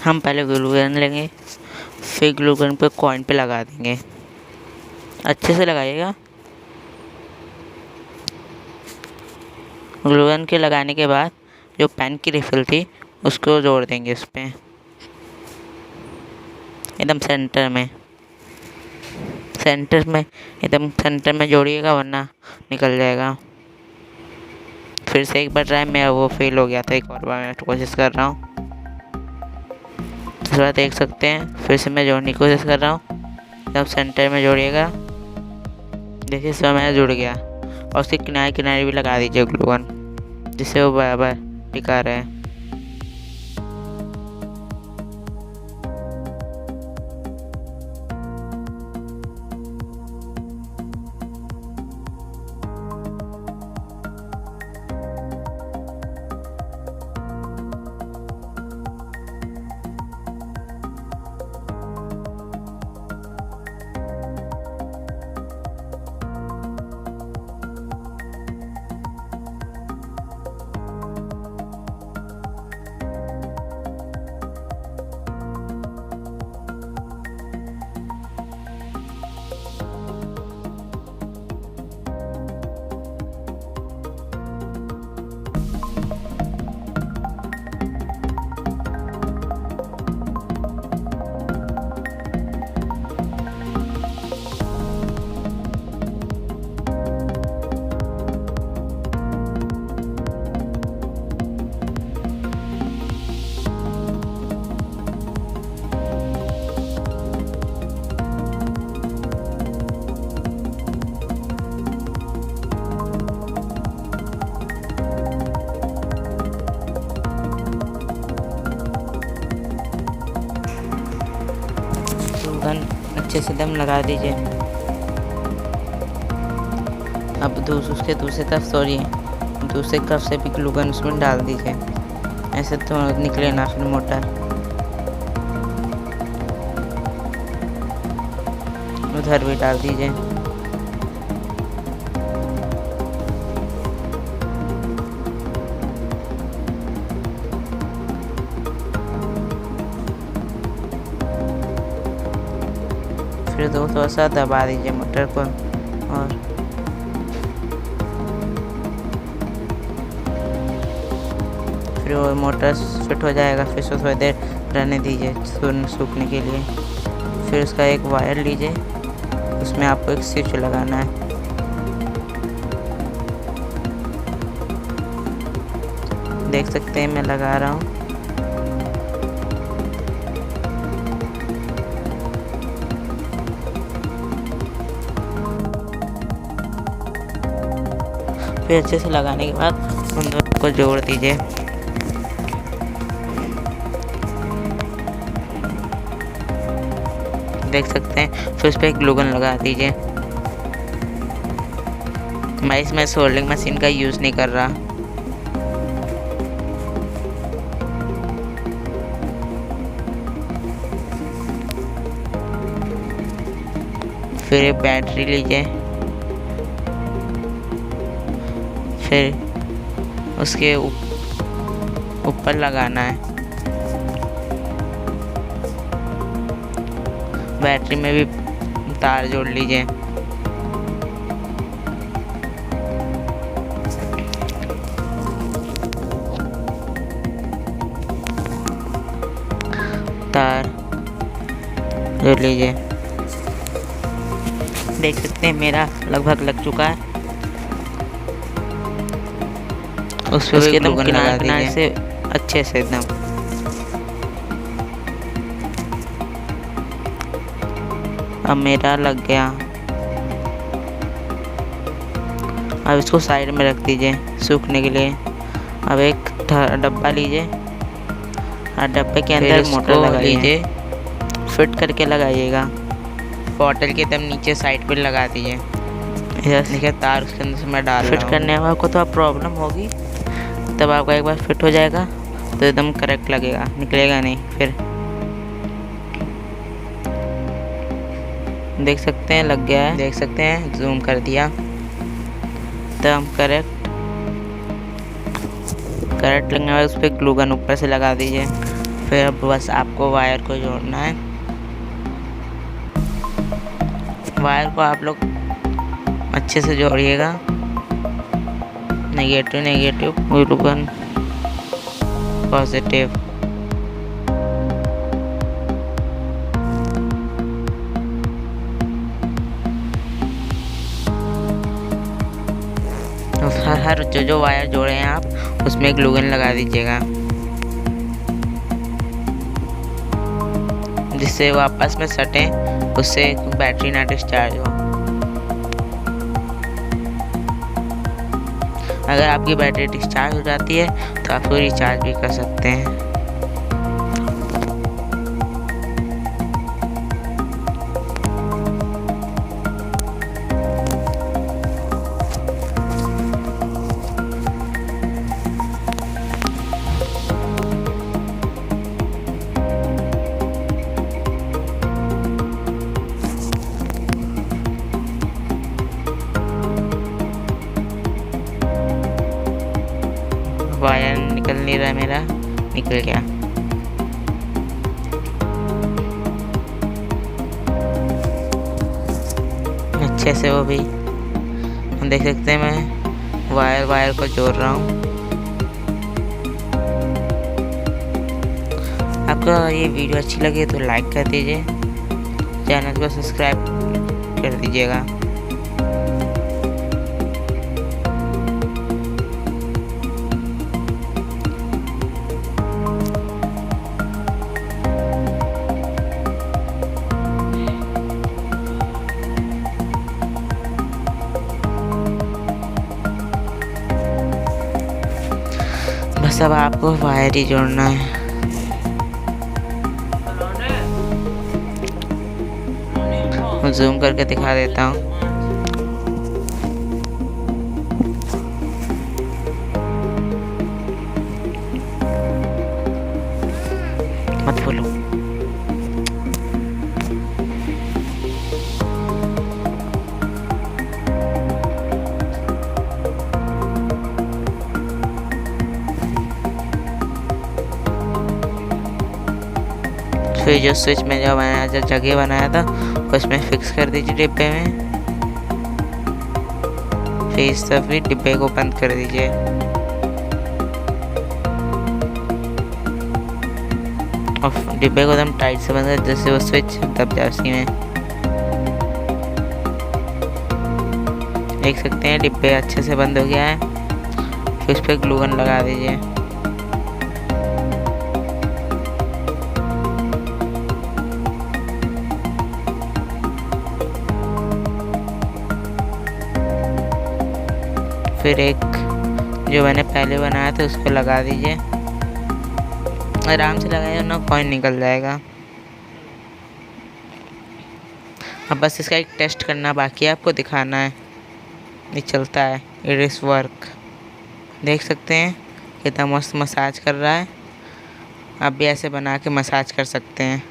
हम पहले glue gun लेंगे, फिर ग्लू गन पे कॉइन पे लगा देंगे। अच्छे से लगाइएगा। ग्लू गन के लगाने के बाद जो पेन की रिफिल थी उसको जोड़ देंगे इस पे, एकदम सेंटर में एकदम सेंटर में जोड़िएगा, वरना निकल जाएगा। फिर से एक बार ट्राई, मैं वो फेल हो गया था, एक और बार मैं कोशिश कर रहा हूँ। इस बार देख सकते हैं, फिर से मैं जोड़ने की कोशिश कर रहा हूँ। एकदम सेंटर में जोड़िएगा। देखिए इस बार मैं जुड़ गया। और उसके किनारे किनारे भी लगा दीजिए ग्लू गन, जिससे वो बराबर टिका रहे। गन अच्छे से दम लगा दीजिए। अब उसके दूसरी तरफ से भी ग्लू गन उसमें डाल दीजिए। ऐसे तो निकले ना फिर मोटर। उधर भी डाल दीजिए। फिर थोड़ा सा दबा दीजिए मोटर को, और फिर वो मोटर फिट हो जाएगा। फिर उसको थोड़ी देर रहने दीजिए सूखने के लिए। फिर उसका एक वायर लीजिए, उसमें आपको एक स्विच लगाना है। देख सकते हैं मैं लगा रहा हूँ। फिर अच्छे से लगाने के बाद उन दोनों को जोड़ दीजिए। देख सकते हैं। फिर उस पर ग्लू गन लगा दीजिए। मैं इसमें सोल्डरिंग मशीन का यूज़ नहीं कर रहा। फिर एक बैटरी लीजिए, फिर उसके ऊपर लगाना है। बैटरी में भी तार जोड़ लीजिए। तार जोड़ लीजिए। देख सकते हैं मेरा लगभग लग चुका है। उसके एकदम किनारे से अच्छे से एकदम। अब मेरा लग गया। अब इसको साइड में रख दीजिए सूखने के लिए। अब एक डब्बा लीजिए और डब्बे के अंदर मोटर लगा लीजिए। फिट करके लगाइएगा। बॉटल के एकदम नीचे साइड पर लगा दीजिए। देखिए तार उसके अंदर से मैं डाल फिट करने में आपको थोड़ा प्रॉब्लम होगी, तब आपका एक बार फिट हो जाएगा तो एकदम करेक्ट लगेगा, निकलेगा नहीं। फिर देख सकते हैं लग गया है। देख सकते हैं, जूम कर दिया। एकदम करेक्ट लगने के बाद उस पर ग्लू गन ऊपर से लगा दीजिए। फिर अब बस आपको वायर को जोड़ना है। वायर को आप लोग अच्छे से जोड़िएगा, नेगेटिव नेगेटिव, वन पॉजिटिव। हर जो वायर जोड़े हैं आप उसमें ग्लू गन लगा दीजिएगा, जिससे वो आपस में सटे, उससे बैटरी ना डिस्चार्ज हो। अगर आपकी बैटरी डिस्चार्ज हो जाती है तो आप रिचार्ज भी कर सकते हैं। वायर निकल नहीं रहा, मेरा निकल गया। अच्छे से वो भी हम देख सकते हैं। मैं वायर को जोड़ रहा हूँ। आपको ये वीडियो अच्छी लगे तो लाइक कर दीजिए, चैनल को सब्सक्राइब कर दीजिएगा। बस अब आपको वायर ही जोड़ना है। मैं जूम करके दिखा देता हूँ। मत बोलो। फिर जो स्विच में जो जगह बनाया था उसमें फिक्स कर दीजिए डिब्बे में। फिर इस तरफ भी डिब्बे को बंद कर दीजिए। और डिब्बे को एकदम टाइट से बंद कर, जैसे वो स्विच दब जाए उसी में। देख सकते हैं डिब्बे अच्छे से बंद हो गया है। फिर उस पर ग्लू गन लगा दीजिए। फिर एक जो मैंने पहले बनाया था उसको लगा दीजिए। आराम से लगाइए ना, कॉइन निकल जाएगा। अब बस इसका एक टेस्ट करना बाकी है, आपको दिखाना है ये चलता है। It is work. देख सकते हैं कितना मस्त मसाज कर रहा है। आप भी ऐसे बना के मसाज कर सकते हैं।